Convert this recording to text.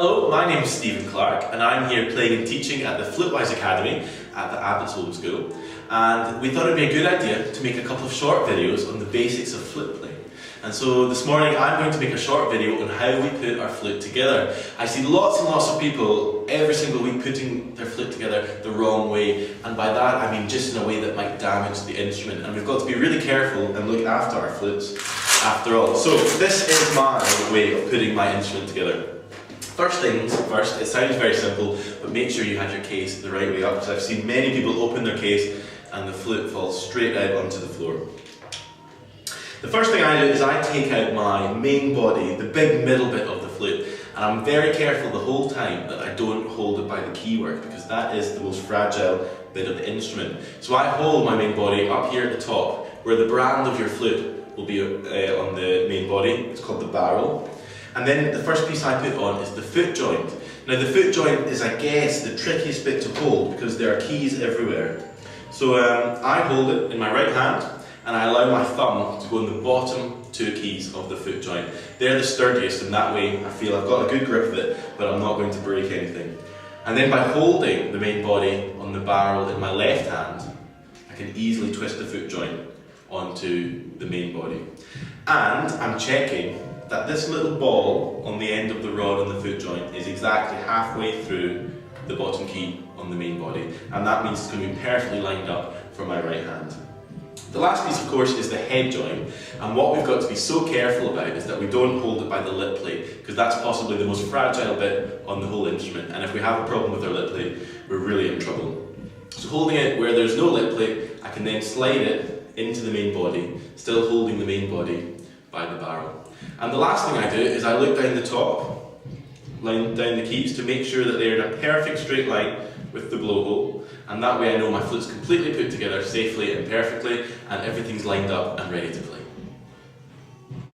Hello, my name is Stephen Clark and I'm here playing and teaching at the Flute Academy at the Abbott's Home School, and we thought it would be a good idea to make a couple of short videos on the basics of flute playing. And so this morning I'm going to make a short video on how we put our flute together. I see lots and lots of people every single week putting their flute together the wrong way, and by that I mean just in a way that might damage the instrument, and we've got to be really careful and look after our flutes after all. So this is my way of putting my instrument together. First things first, it sounds very simple, but make sure you have your case the right way up, because I've seen many people open their case and the flute falls straight out onto the floor. The first thing I do is I take out my main body, the big middle bit of the flute, and I'm very careful the whole time that I don't hold it by the keywork, because that is the most fragile bit of the instrument. So I hold my main body up here at the top, where the brand of your flute will be on the main body. It's called the barrel. And then the first piece I put on is the foot joint. Now the foot joint is, I guess, the trickiest bit to hold because there are keys everywhere. So I hold it in my right hand and I allow my thumb to go in the bottom two keys of the foot joint. They're the sturdiest, and that way I feel I've got a good grip of it, but I'm not going to break anything. And then by holding the main body on the barrel in my left hand, I can easily twist the foot joint onto the main body. And I'm checking that this little ball on the end of the rod on the foot joint is exactly halfway through the bottom key on the main body, and that means it's going to be perfectly lined up for my right hand. The last piece, of course, is the head joint, and what we've got to be so careful about is that we don't hold it by the lip plate, because that's possibly the most fragile bit on the whole instrument, and if we have a problem with our lip plate, we're really in trouble. So holding it where there's no lip plate, I can then slide it into the main body, still holding the main body by the barrel. And the last thing I do is I look down the top, line down the keys to make sure that they're in a perfect straight line with the blowhole, and that way I know my flute's completely put together safely and perfectly, and everything's lined up and ready to play.